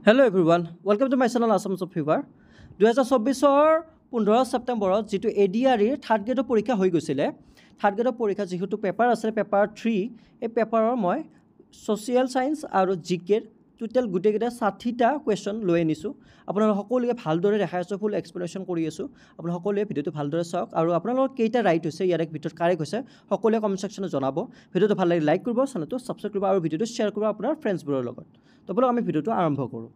Hello everyone, welcome to my channel Assam's of Fever. 2024 15 ছেপ্টেম্বৰত যেটো ADR third গ্ৰেডৰ পৰীক্ষা হৈ গৈছিলে থাৰ্ড গ্ৰেডৰ পৰীক্ষা যেহেতু পেপাৰ আছে পেপাৰ 3 এই পেপাৰৰ মই সোশিয়াল সায়েন্স আৰু জিকেৰ টোটাল গুটেকেটা 60টা কোৱেশ্চন লৈ আনিছো আপোনালোক সকলোৱে ভালদৰে দেখাই আছো ফুল এক্সপ্লেনেশ্যন কৰি আছো আপোনালোক সকলোৱে ভিডিওটো ভালদৰে চাওক আৰু আপোনালোকৰ কেইটা ৰাইট হৈছে ইয়াৰ এক ভিডিওত কাৰেক্ট হৈছে সকলোৱে কমেন্ট সেকশনত জনাব ভিডিওটো ভাল লাগিলে লাইক কৰিব চেনেলটো সাবস্ক্ৰাইব কৰিব আৰু ভিডিওটো শ্বেয়াৰ কৰিব আপোনাৰ ফ্ৰেণ্ডছবোৰৰ লগত তো বলক আমি ভিডিওটো আৰম্ভ কৰো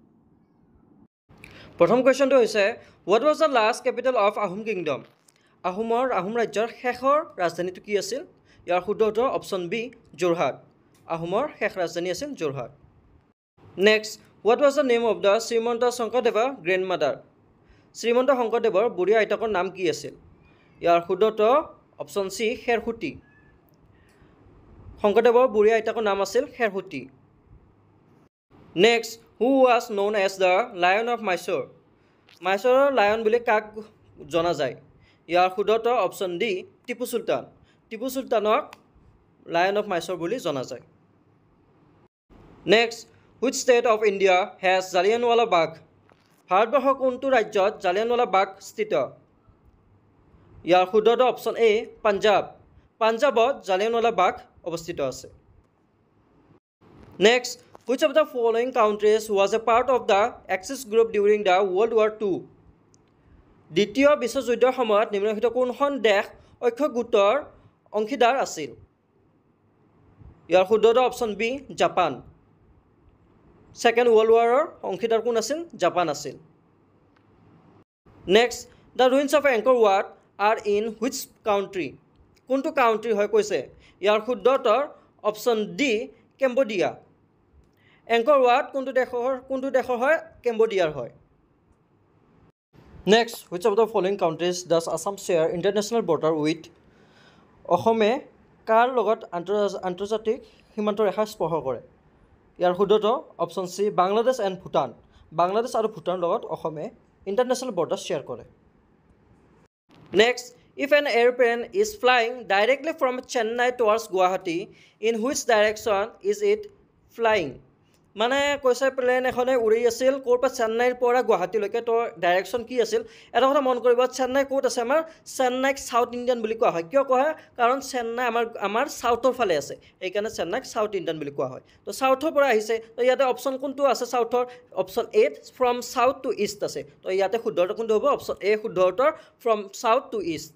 প্ৰথম কোৱেশ্চনটো হৈছে what was the last capital of Ahom kingdom Ahom ৰাজ্যৰ শেষৰ ৰাজধানীটো কি আছিল ইয়াৰ শুদ্ধ উত্তৰ অপচন বি যোৰহাট আহোমৰ শেষ ৰাজধানী আছিল Jorhat next what was the name of the Srimanta শংকৰদেৱৰ গ্ৰেণ্ডমাদাৰ শ্ৰীমন্ত শংকৰদেৱৰ বুঢ়ী আইতাকৰ নাম কি আছিল ইয়াৰ শুদ্ধ উত্তৰ অপচন সি খেৰসুতি শংকৰদেৱৰ বুঢ়ী আইতাকৰ নাম আছিল খেৰসুতি next who was known as the lion of Mysore Mysoreৰ লায়ন বুলি কাক জনা যায় ইয়াৰ শুদ্ধ উত্তৰ অপচন ডি টিপু সুলতানক লায়ন অফ Mysore বুলি জনা যায় next which state of India has Jallianwala Bagh ভাৰতবৰ্ষৰ কোনটো ৰাজ্যত জালিয়ানৱালা বাগ স্থিত ইয়াৰ শুদ্ধ উত্তৰ অপচন এ পাঞ্জাবত জালিয়ানৱালা বাগ অৱস্থিত আছে next which of the following countries was a part of the Axis group during the World War II দ্বিতীয় বিশ্বযুদ্ধৰ সময়ত নিম্নলিখিত কোনখন দেশ ঐক্য গোটৰ অংশীদাৰ আছিল ইয়াৰ শুদ্ধ উত্তৰ option B Japan second world ওয়াৰৰ অংশীদাৰ কোন আছিল জাপান আছিল next the ruins of Angkor Wat are in which country কোনটো কাউন্ট্ৰি হয় কৈছে ইয়াৰ শুদ্ধ উত্তৰ option D Cambodia Angkor Wat কোনটো দেশৰ হয় কেম্বোডিয়াৰ হয় next which of the following countries does Assam share international border with অসমে কাৰ লগত আন্তৰ্জাতিক সীমান্ত ৰেখা স্পৰ্শ কৰে ইয়াৰ শুদ্ধ উত্তৰ option C Bangladesh and Bhutan Bangladesh আৰু ভুটানৰ লগত অসমে ইন্টাৰনেশ্যনেল বৰ্ডাৰ শ্বেয়াৰ কৰে next if an airplane is flying directly from Chennai towards Guwahati in which direction is it flying মানে কৈছে প্লেন এখনে উৰি আছিল কোৰপা চেন্নাইৰ পৰা গুৱাহাটীলৈকে তো ডাইৰেকশন কি আছিল এটা কথা মন কৰিব চেন্নাই কোত আছে আমাৰ চেন্নাইক সাউথ ইণ্ডিয়ান বুলি কোৱা হয় কিয় কোৱা কাৰণ চেন্নাই আমাৰ সাউথৰ ফালে আছে এই কাৰণে চেন্নাইক সাউথ ইণ্ডিয়ান বুলি কোৱা হয় তো সাউথৰ পৰা আহিছে তো ইয়াতে অপচন কোনটো আছে সাউথৰ option A from south to east আছে তো ইয়াতে শুদ্ধ উত্তৰ কোনটো হ'ব অপচন এ শুদ্ধ উত্তৰ from south to east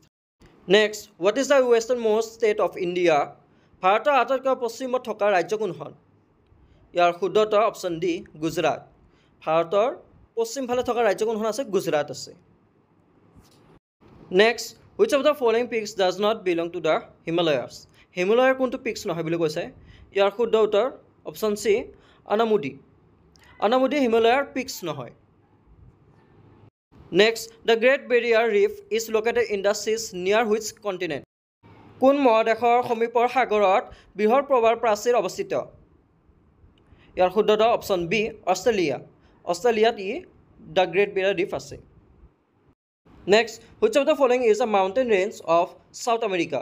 next what is the western most state of India ভাৰতৰ আটাইতকৈ পশ্চিমত থকা ৰাজ্য কোনখন ইয়াৰ শুদ্ধ উত্তৰ অপচন ডি গুজৰাট ভাৰতৰ পশ্চিম ফালে থকা ৰাজ্য কোনখন আছে গুজৰাট আছে next which of the following peaks does not belong to the Himalayas হিমালয়ৰ কোনটো পিকস নহয় বুলি কৈছে ইয়াৰ শুদ্ধ উত্তৰ অপচন সি আনামুদি হিমালয়ৰ পিকস নহয় next the great barrier reef is located in the seas near which continent কোন মহাদেশৰ সমীপৰ সাগৰত বৃহৎ প্ৰবাল প্ৰাচীৰ অৱস্থিত ইয়াৰ শুদ্ধ উত্তৰ অপচন বি অষ্ট্ৰেলিয়াত ই দ্য গ্ৰেট বেৰিয়াৰ ৰিফ আছে next which of the following is a mountain range of South America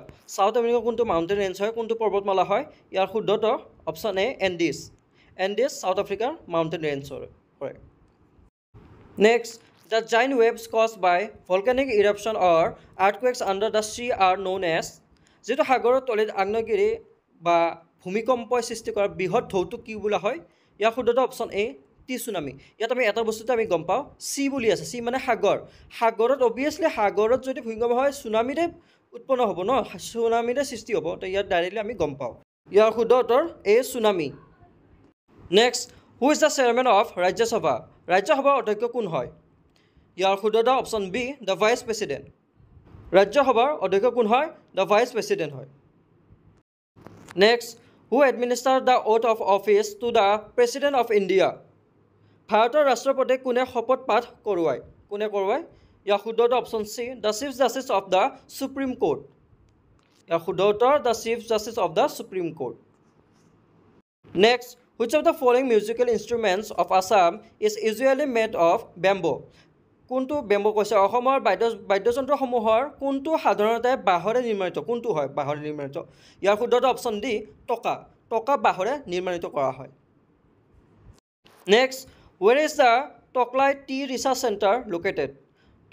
কোনটো মাউণ্টেইন ৰেঞ্জ হয় কোনটো পৰ্বতমালা হয় ইয়াৰ শুদ্ধ উত্তৰ অপচন এ এণ্ডিছ সাউথ আফ্ৰিকাৰ মাউণ্টেইন ৰেঞ্জ হয় next the giant waves caused by volcanic eruption or earthquakes under the sea are known as যেটো সাগৰৰ তলিত আগ্নেয়গিৰি বা ভূমিকম্পই সৃষ্টি কৰা বৃহৎ ঢৌটো কি বোলা হয় ইয়াৰ শুদ্ধ উত্তৰ অপচন এ টিসুনামি ইয়াত আমি এটা বস্তুতে আমি গম পাওঁ সি বুলি আছে সি মানে সাগৰত অবিয়াসলি সাগৰত যদি ভূমিকম্প হয় সুনামিৰে উৎপন্ন হ'ব ন সুনামিৰে সৃষ্টি হ'ব তো ইয়াত ডাইৰেক্টলি আমি গম পাওঁ ইয়াৰ শুদ্ধ উত্তৰ A tsunami next who is the chairman of ৰাজ্যসভাৰ অধ্যক্ষ কোন হয় ইয়াৰ শুদ্ধ উত্তৰ option B the vice president ৰাজ্যসভাৰ অধ্যক্ষ কোন হয় দ্য ভাইচ প্ৰেছিডেণ্ট হয় next who administered the oath of office to the President of India ভাৰতৰ ৰাষ্ট্ৰপতিক কোনে শপত পাঠ কৰোৱায় ইয়াৰ শুদ্ধ উত্তৰ option C the chief justice of the supreme court ইয়াৰ শুদ্ধ উত্তৰ the chief justice of the supreme court next which of the following musical instruments of Assam is usually made of bamboo কোনটো বেম্বো কৈছে অসমৰ বাদ্যযন্ত্ৰসমূহৰ কোনটো সাধাৰণতে বাঁহৰে নিৰ্মিত কোনটো হয় বাঁহৰে নিৰ্মিত ইয়াৰ শুদ্ধ অপচন ডি টকা বাঁহৰে নিৰ্মিত কৰা হয় next Where is the Toklai Tea Research Center located?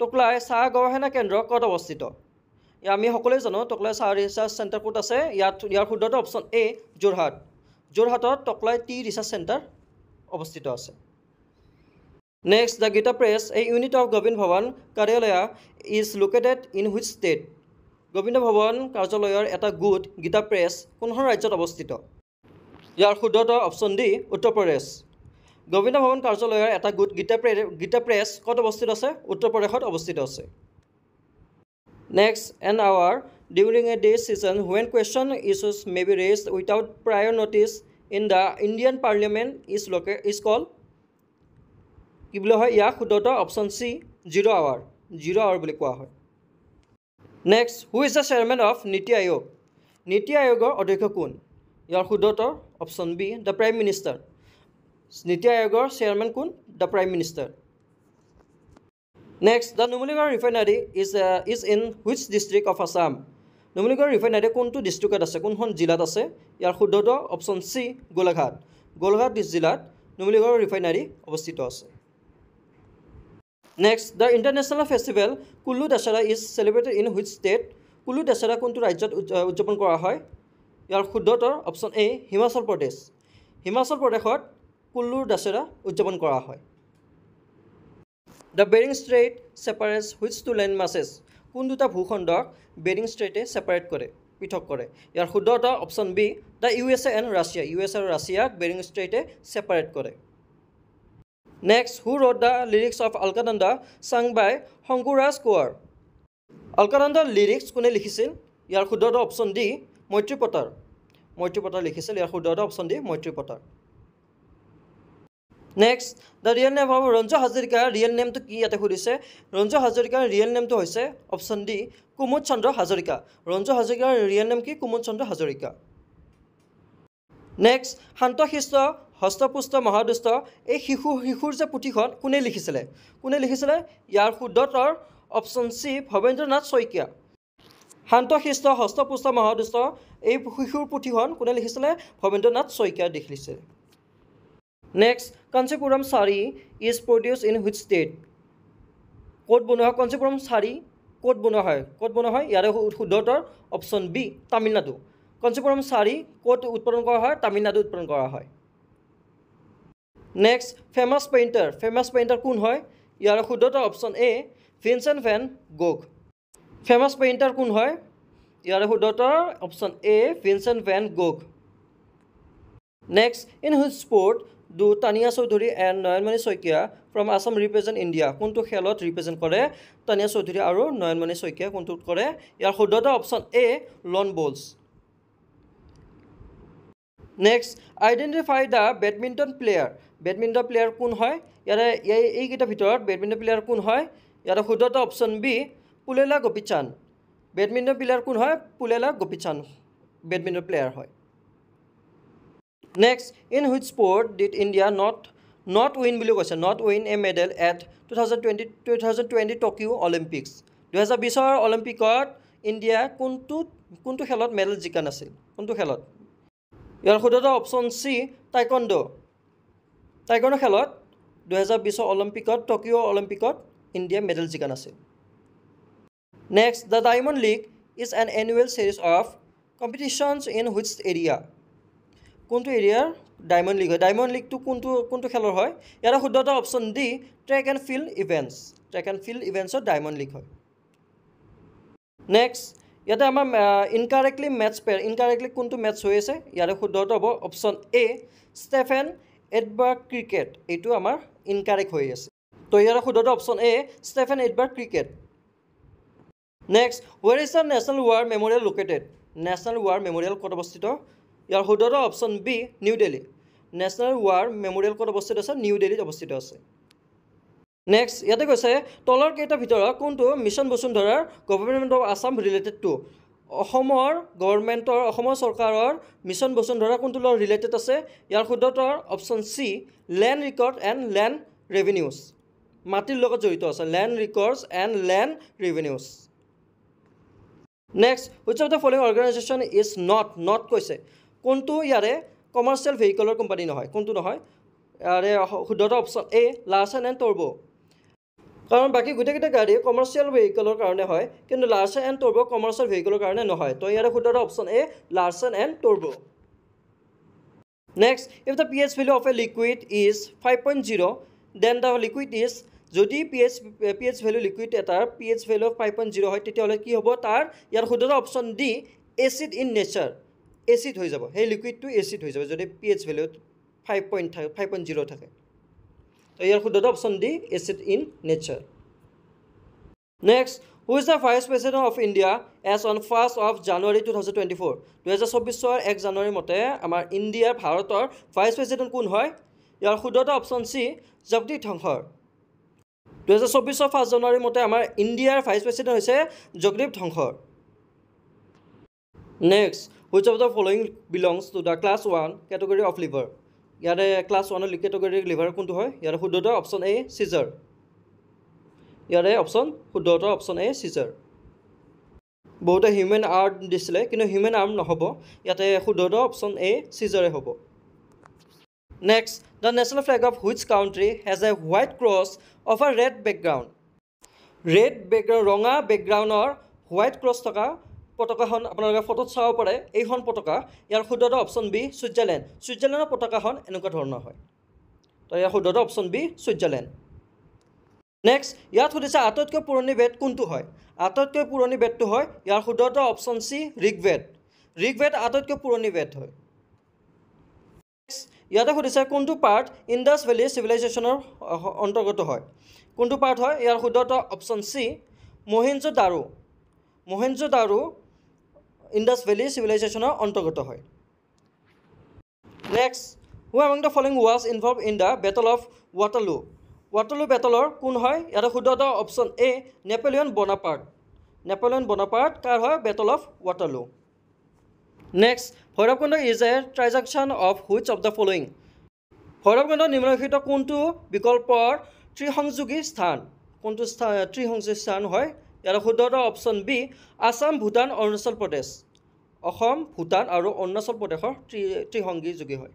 Toklai চাহ গৱেষণা কেন্দ্ৰ ক'ত অৱস্থিত? আমি সকলোৱে জানো টকলাই চাহ ৰিচাৰ্চ চেণ্টাৰ ক'ত আছে। ইয়াৰ শুদ্ধটো অপশ্যন এ যোৰহাট। যোৰহাটত টকলাই টি ৰিচাৰ্চ চেণ্টাৰ অৱস্থিত আছে। Next the Gita press a unit of Gobind Bhavan Karyalaya is located in which state? Gobind Bhavan কাৰ্যালয়ৰ এটা গোট গীতা প্ৰেছ কোনখন ৰাজ্যত অৱস্থিত? ইয়াৰ শুদ্ধটো অপশ্যন ডি উত্তৰ প্ৰদেশ। গোবিন্দ ভৱন কাৰ্যালয়ৰ এটা গোট গীতা প্ৰেছ ক'ত অৱস্থিত আছে? উত্তৰ প্ৰদেশত অৱস্থিত আছে। Next, an hour during a day session when question issues may be raised without prior notice in the Indian Parliament is called কি বুলি হয়? ইয়াক শুদ্ধটো অপশ্যন চি 0 hour। 0 hour বুলি কোৱা হয়। Next, who is the chairman of NITI Aayog? NITI আয়োগৰ অধ্যক্ষ কোন? ইয়াৰ শুদ্ধটো option B the prime minister. নীতি আয়োগৰ চেয়াৰমেন কোন? The prime minister. Next, the Numaligarh refinery is in which district of Assam? Numaligarh refinery কোনটো ডিষ্ট্ৰিক্টত আছে? কোনখন জিলাত আছে? ইয়াৰ শুদ্ধটো অপশ্যন চি গোলাঘাট। গোলাঘাট জিলাত Numaligarh refinery অৱস্থিত আছে। Next, the international festival Kullu Dashera is celebrated in which state? Kullu Dashera কোনটো ৰাজ্যত উদযাপন কৰা হয়? ইয়াৰ শুদ্ধটো অপশ্যন এ হিমাচল প্ৰদেশ। হিমাচল প্ৰদেশত কুল্লু দশেৰা উদযাপন কৰা হয়। The Bering Strait separates which two land masses? কোন দুটা ভূখণ্ডক বেৰিং ষ্ট্ৰেইটে ছেপাৰেট কৰে, পৃথক কৰে? ইয়াৰ শুদ্ধটো option B the USA and Russia. US আৰু ৰাছিয়াক বেৰিং ষ্ট্ৰেইটে ছেপাৰেট কৰে। Next, who wrote the lyrics of Alakananda song by Shankuraj Konwar? অলকানন্দাৰ লিৰিক্স কোনে লিখিছিল? ইয়াৰ শুদ্ধটো অপশ্যন ডি মৈত্ৰী পটাৰ। মৈত্ৰী পটাৰ লিখিছিল। ইয়াৰ শুদ্ধটো option D Maitri Potar. Next, the real name of Ranju হাজৰিকাৰ ৰিয়েল নেমটো কি ইয়াতে সুধিছে। ৰঞ্জু হাজৰিকাৰ ৰিয়েল নেমটো হৈছে অপশ্যন ডি কুমুদ চন্দ্ৰ হাজৰিকা। ৰঞ্জু হাজৰিকাৰ ৰিয়েল নেম কি? কুমুদ চন্দ্ৰ হাজৰিকা। নেক্সট, শান্তশিষ্ট হস্তপুষ্ট মহাদুষ্ট এই শিশুৰ যে পুথিখন কোনে লিখিছিলে? কোনে লিখিছিলে? ইয়াৰ শুদ্ধটোৰ অপশ্যন চি ভৱেন্দ্ৰনাথ শইকীয়া। শান্তশিষ্ট হস্তপুষ্ট মহাদুষ্ট এই শিশুৰ পুথিখন কোনে লিখিছিলে? ভৱেন্দ্ৰনাথ শইকীয়াই লিখিছিলে। Next, Kanchipuram sari is produce in which state? ক'ত বনোৱা হয়? কাঞ্চীপুৰম শাড়ী ক'ত বনোৱা হয়? ক'ত বনোৱা হয়? ইয়াৰে শুদ্ধটোৰ অপশ্যন বি তামিলনাডু। কাঞ্চীপুৰম শাড়ী ক'ত উৎপাদন কৰা হয়? তামিলনাডু উৎপাদন কৰা হয়। নেক্সট, ফেমাছ পেইণ্টাৰ কোন হয়? ইয়াৰ শুদ্ধটো option A Vincent van Gogh. Famous painter কোন হয়? ইয়াৰে শুদ্ধটোৰ option A Vincent van Gogh. Next, in which sport do Tania Choudhury and Nayanmoni Saikia from Assam represent India? কোনটো খেলত ৰিপ্ৰেজেণ্ট কৰে তানিয়া চৌধুৰী আৰু নয়নমণি শইকীয়া? কোনটোত কৰে? ইয়াৰ শুদ্ধটো অপশ্যন এ লন বলছ। Next, identify the badminton player কোন হয়? ইয়াৰে এইকেইটাৰ ভিতৰত বেডমিণ্টন প্লেয়াৰ কোন হয়? ইয়াৰে শুদ্ধটো option B Pullela Gopichand. Badminton player কোন হয়? পুলেলা গোপীচান্দ বেডমিণ্টন প্লেয়াৰ হয়। Next, in which sport did India not win বুলি কৈছে, not win a medal at 2020 Tokyo' Olympics? 2020 অলিম্পিকত ইণ্ডিয়া কোনটো খেলত মেডেল জিকা নাছিল? কোনটো খেলত? ইয়াৰ শুদ্ধটো অপশ্যন চি টাইকোৱাণ্ডো খেলত 2020 অলিম্পিকত টকিঅ' অলিম্পিকত ইণ্ডিয়া মেডেল জিকা নাছিল। Next, the diamond league is an annual series of competitions in which area? কোনটো এৰিয়াৰ ডায়মণ্ড লীগ হয়? ডায়মণ্ড লীগটো কোনটো খেলৰ হয়? ইয়াৰ শুদ্ধটো option D track and field ইভেণ্টছৰ ডায়মণ্ড লীগ হয়। নেক্সট, ইয়াতে আমাৰ ইনকাৰেক্টলি কোনটো মেটছ হৈ আছে? ইয়াৰে শুদ্ধটো হ'ব option A Stefan Edberg cricket. এইটো আমাৰ ইনকাৰেক্ট হৈ আছে। তো ইয়াৰে শুদ্ধটো option A Stefan Edberg cricket. Next, where is the national war memorial located? National war memorial ক'ত অৱস্থিত? ইয়াৰ শুদ্ধটো option B New Delhi. National war memorial ক'ত অৱস্থিত আছে? নিউ দিল্লীত অৱস্থিত আছে। নেক্সট, ইয়াতে কৈছে তলৰ কেইটাৰ ভিতৰত কোনটো মিছন বসুন্ধৰাৰ government of Assam related to? অসমৰ চৰকাৰৰ মিছন বসুন্ধৰা কোনটো লগত ৰিলেটেড আছে? ইয়াৰ শুদ্ধটোৰ option C land record and land revenues. মাটিৰ লগত জড়িত আছে, land records and land revenues. Next, which of the following organisation is not কৈছে কোনটো ইয়াৰে কমাৰ্চিয়েল ভেহিকলৰ কোম্পানী নহয়? কোনটো নহয়? ইয়াৰে শুদ্ধটো অপশ্যন এ লাৰ্চেন এণ্ড টৰ্বো কাৰণ বাকী গোটেইকেইটা গাড়ী কমাৰ্চিয়েল ভেহিকলৰ কাৰণে হয় কিন্তু লাৰ্চেন এণ্ড টৰ্বো কমাৰ্চিয়েল ভেহিকলৰ কাৰণে নহয় তো ইয়াৰে শুদ্ধটো অপশ্যন এ লাৰ্চেন এণ্ড টৰ্বো next if the pH value of a liquid is 5.0 then the liquid is যদি pH value liquid এটাৰ pH value 5.0 হয় তেতিয়াহ'লে কি হ'ব তাৰ ইয়াৰ শুদ্ধটো option D acid in nature acid হৈ যাব সেই লিকুইডটো এচিড হৈ যাব যদি pH value 5.0 থাকে তো ইয়াৰ শুদ্ধটো option D acid in nature next who is the vice president of India as on 1st of January 2024 2024 1 জানুৱাৰী মতে আমাৰ ইণ্ডিয়াৰ ভাৰতৰ ভাইচ প্ৰেচিডেণ্ট কোন হয় ইয়াৰ শুদ্ধটো অপশ্যন চি জগদীপ ধনখড় 2024 1 জানুৱাৰী মতে আমাৰ ইণ্ডিয়াৰ ভাইচ প্ৰেচিডেণ্ট হৈছে Jagdeep Dhankhar next which of the following belongs to the class 1 category of liver ইয়াৰে ক্লাছ 1 কেটেগৰী লিভাৰ কোনটো হয় ইয়াৰ শুদ্ধটো অপশ্যন এ সিজাৰ ইয়াৰে শুদ্ধটো অপশ্যন এ সিজাৰ বহুতে হিউমেন আৰ্ম দিছিলে কিন্তু হিউমেন আৰ্ম নহ'ব ইয়াতে শুদ্ধটো অপশ্যন এ সিজাৰে হ'ব next the national flag of which country has a white cross of a red background ৰঙা বেকগ্ৰাউণ্ডৰ হোৱাইট ক্ৰছ থকা পতাকাখন আপোনালোকে ফটোত চাব পাৰে এইখন পতাকা ইয়াৰ শুদ্ধটো অপশ্যন বি ছুইজাৰলেণ্ডৰ পতাকাখন এনেকুৱা ধৰণৰ হয় তো ইয়াৰ শুদ্ধটো অপশ্যন বি ছুইজাৰলেণ্ড নেক্সট ইয়াত সুধিছে আটাইতকৈ পুৰণি বেদ কোনটো হয় আটাইতকৈ পুৰণি বেদটো হয় ইয়াৰ শুদ্ধটো অপশ্যন চি ঋগবেদ আটাইতকৈ পুৰণি বেদ হয় ইয়াতে সুধিছে কোনটো পাৰ্ট ইণ্ডাছ ভেলী চিভিলাইজেশ্যনৰ অন্তৰ্গত হয় কোনটো পাৰ্ট হয় ইয়াৰ শুদ্ধটো option C Mohenjodaro Indus valley চিভিলাইজেশ্যনৰ অন্তৰ্গত হয় next who among the following was involved in the battle of Waterloo বেটলৰ কোন হয় ইয়াতে শুদ্ধটো অপশ্যন এ নেপোলিয়ন বনাপাৰ্ট কাৰ হয় battle of Waterloo next Bhairabkunda is a trijunction of which of the following Bhairabkunda নিম্নলিখিত কোনটো বিকল্পৰ ত্ৰিসংযোগী স্থান হয় ইয়াৰ শুদ্ধটো অপশ্যন বি আসাম ভূটান অৰুণাচল প্ৰদেশ অসম ভূটান আৰু অৰুণাচল প্ৰদেশৰ ত্ৰিসংযোগী হয়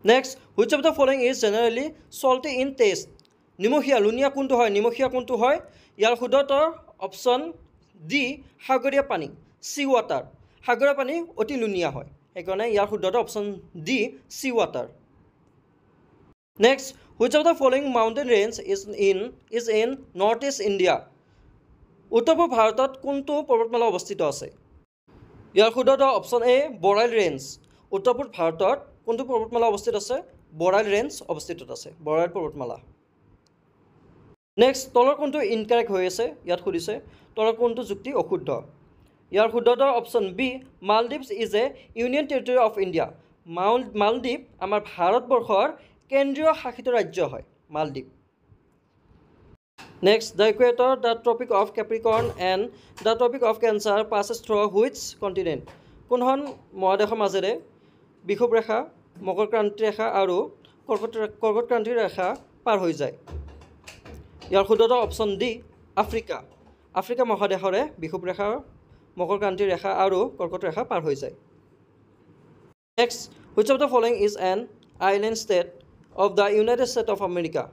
next which of the following is generally salty in taste লুণীয়া কোনটো হয় ইয়াৰ শুদ্ধটো অপশ্যন ডি সাগৰীয় পানী চি ৱাটাৰ সাগৰীয় পানী অতি লুণীয়া হয় সেইকাৰণে ইয়াৰ শুদ্ধটো option D sea water next which of the following mountain range is in north east India উত্তৰ পূব ভাৰতত কোনটো পৰ্বতমালা অৱস্থিত আছে ইয়াৰ শুদ্ধটো অপশ্যন এ বৰাইল ৰেঞ্জ উত্তৰ পূব ভাৰতত কোনটো পৰ্বতমালা অৱস্থিত আছে বৰাইল ৰেঞ্জ অৱস্থিত আছে বৰাইল পৰ্বতমালা নেক্সট তলৰ কোনটো ইনকাৰেক্ট হৈ আছে ইয়াত সুধিছে তলৰ কোনটো যুক্তি অশুদ্ধ ইয়াৰ শুদ্ধটো option B Maldives is a union territory of India মালদ্বীপ আমাৰ ভাৰতবৰ্ষৰ কেন্দ্ৰীয় শাসিত ৰাজ্য হয় মালদ্বীপ next the equator the tropic of Capricorn and the tropic of Cancer passes through which continent কোনখন মহাদেশৰ মাজেৰে বিষুৱ ৰেখা মকৰক্ৰান্তি ৰেখা আৰু কৰ্কটক্ৰান্তি ৰেখা পাৰ হৈ যায় ইয়াৰ শুদ্ধটো অপশ্যন ডি আফ্ৰিকা মহাদেশৰে বিষুৱ ৰেখা মকৰক্ৰান্তি ৰেখা আৰু কৰ্কট ৰেখা পাৰ হৈ যায় next which of the following is an island state of the united state of America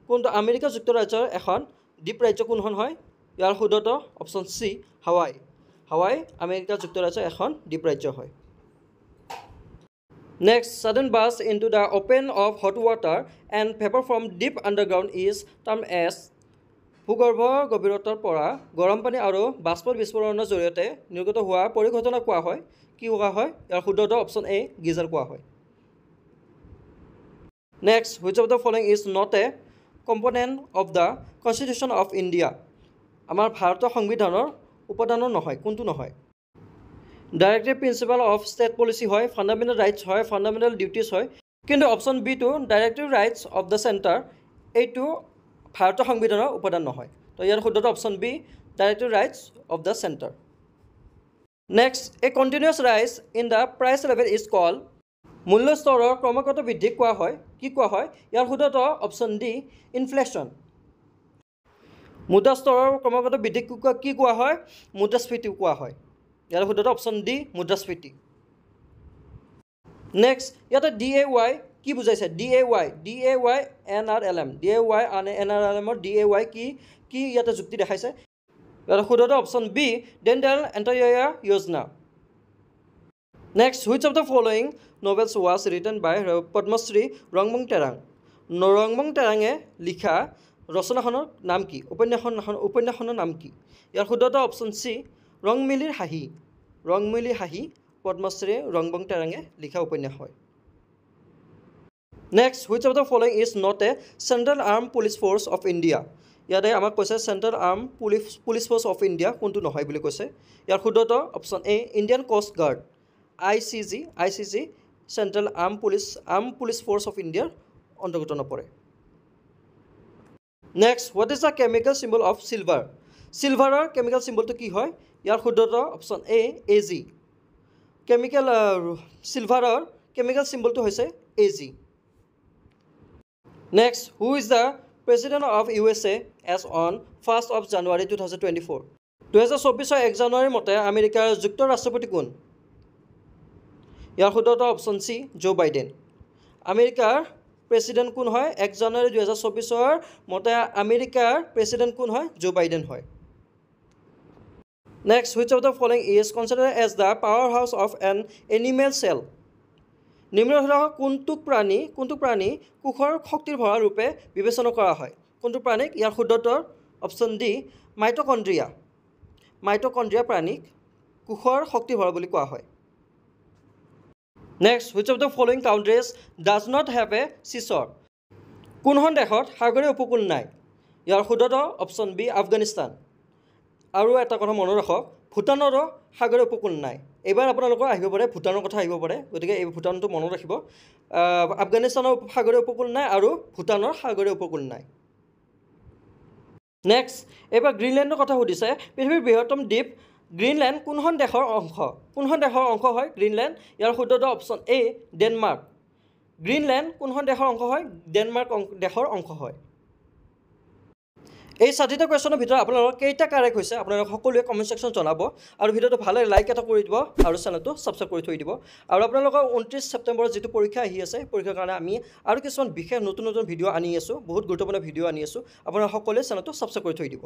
America যুক্তৰাজ্যৰ এখন দ্বীপ ৰাজ্য কোনখন হয় ইয়াৰ শুদ্ধটো অপশ্যন চি হাৱাই আমেৰিকা যুক্তৰাজ্যৰ এখন দ্বীপ ৰাজ্য হয় next sudden burst into the open of hot water and vapour from deep underground is term as ভূগৰ্ভৰ গভীৰতাৰ পৰা গৰম পানী আৰু বাষ্পৰ বিস্ফোৰণৰ জৰিয়তে নিৰ্গত হোৱা পৰিঘটনা কোৱা হয় ইয়াৰ শুদ্ধটো অপশ্যন এ গিজাৰ কোৱা হয় next which of the following is not a component of the constitution of India আমাৰ ভাৰতৰ সংবিধানৰ উপাদানৰ নহয় কোনটো নহয় directive principal of state policy হয় ফাণ্ডামেণ্টেল ৰাইটছ হয় ফাণ্ডামেণ্টেল ডিউটিছ হয় কিন্তু অপশ্যন বিটো directive rights of the centre এইটো ভাৰতৰ সংবিধানৰ উপাদান নহয় তো ইয়াৰ শুদ্ধটো option B directive rights of the centre next a continuous rise in the price level is কল মূল্য স্তৰৰ ক্ৰমাগত বৃদ্ধিক কোৱা হয় ইয়াৰ শুদ্ধটো অপশ্যন ডি ইনফ্লেশ্যন মুদ্ৰা স্তৰৰ ক্ৰমাগত বৃদ্ধিক কি কোৱা হয় মুদ্ৰাস্ফীতি কোৱা হয় ইয়াৰ শুদ্ধটো অপশ্যন ডি মুদ্ৰাস্ফীতি নেক্সট ইয়াতে DAY কি বুজাইছে DAY NRLM DAY NRLM DAY কি ইয়াতে যুক্তি দেখাইছে ইয়াৰ শুদ্ধটো option B dental এণ্টাৰিয়াৰ Yojana next which of the following novels was written বাই পদ্মশ্ৰী ৰংমং তেৰাং ৰংমং তেৰাঙে লিখা ৰচনাখনৰ নাম কি উপন্যাসখনৰ নাম কি ইয়াৰ শুদ্ধটো অপশ্যন চি ৰংমিলিৰ হাঁহি পদ্মশ্ৰী ৰংমং তেৰাঙে লিখা উপন্যাস হয় next which of the following is not a central armed police force of India ইয়াতে আমাক কৈছে central armed police force of ইণ্ডিয়া কোনটো নহয় বুলি কৈছে ইয়াৰ শুদ্ধটো option A Indian coast guard ICG central armed police force of ইণ্ডিয়াৰ অন্তৰ্গত নপৰে next what is the chemical symbol of চিলভাৰৰ কেমিকেল চিম্বলটো কি হয় ইয়াৰ শুদ্ধটো অপশ্যন এ AG চিলভাৰৰ কেমিকেল চিম্বলটো হৈছে AG next who is the president of USA as on 1st of January 2024 2024 1 জানুৱাৰীৰ মতে আমেৰিকাৰ যুক্তৰাষ্ট্ৰপতি কোন ইয়াৰ শুদ্ধটো অপশ্যন চি জো বাইডেন আমেৰিকাৰ প্ৰেচিডেণ্ট কোন হয় 1 জানুৱাৰী 2024 মতে আমেৰিকাৰ প্ৰেচিডেণ্ট কোন হয় জো বাইডেন হয় next which of the following is considered as the powerhouse of an animal cell নিম্নলিখিত কোনটো প্ৰাণী কোষৰ শক্তিৰ ভঁৰাল ৰূপে বিবেচনা কৰা হয় কোনটো প্ৰাণীক ইয়াৰ শুদ্ধটো অপশ্যন ডি মাইটকণ্ড্ৰিয়া প্ৰাণীক কোষৰ শক্তিৰ ভঁৰাল বুলি কোৱা হয় next which of the following countries does not have a seashore কোনখন দেশত সাগৰীয় উপকূল নাই ইয়াৰ শুদ্ধটো অপশ্যন বি আফগানিস্তান আৰু এটা কথা মনত ৰাখক ভূটানৰো সাগৰীয় উপকূল নাই এইবাৰ আপোনালোকৰ আহিব পাৰে ভূটানৰ কথা আহিব পাৰে গতিকে এই ভূটানটো মনত ৰাখিব আফগানিস্তানৰ সাগৰীয় উপকূল নাই আৰু ভূটানৰ সাগৰীয় উপকূল নাই নেক্সট এইবাৰ গ্ৰীণলেণ্ডৰ কথা সুধিছে পৃথিৱীৰ বৃহত্তম দ্বীপ গ্ৰীণলেণ্ড কোনখন দেশৰ অংশ হয় গ্ৰীণলেণ্ড ইয়াৰ শুদ্ধটো অপশ্যন এ ডেনমাৰ্ক গ্ৰীণলেণ্ড কোনখন দেশৰ অংশ হয় ডেনমাৰ্ক দেশৰ অংশ হয় এই 60টা কুৱেশ্যনৰ ভিতৰত আপোনালোকৰ কেইটা কাৰেক্ট হৈছে আপোনালোকে সকলোৱে কমেণ্ট ছেকশ্যন জনাব আৰু ভিডিঅ'টো ভালে লাইক এটা কৰি দিব আৰু চেনেলটো ছাবস্ক্ৰাইব কৰি থৈ দিব আৰু আপোনালোকৰ 29 ছেপ্টেম্বৰত যিটো পৰীক্ষা আহি আছে পৰীক্ষাৰ কাৰণে আমি আৰু কিছুমান বিশেষ নতুন ভিডিঅ' আনি আছোঁ বহুত গুৰুত্বপূৰ্ণ ভিডিঅ' আনি আছোঁ আপোনালোকে সকলোৱে চেনেলটো ছাবস্ক্ৰাইব কৰি থৈ দিব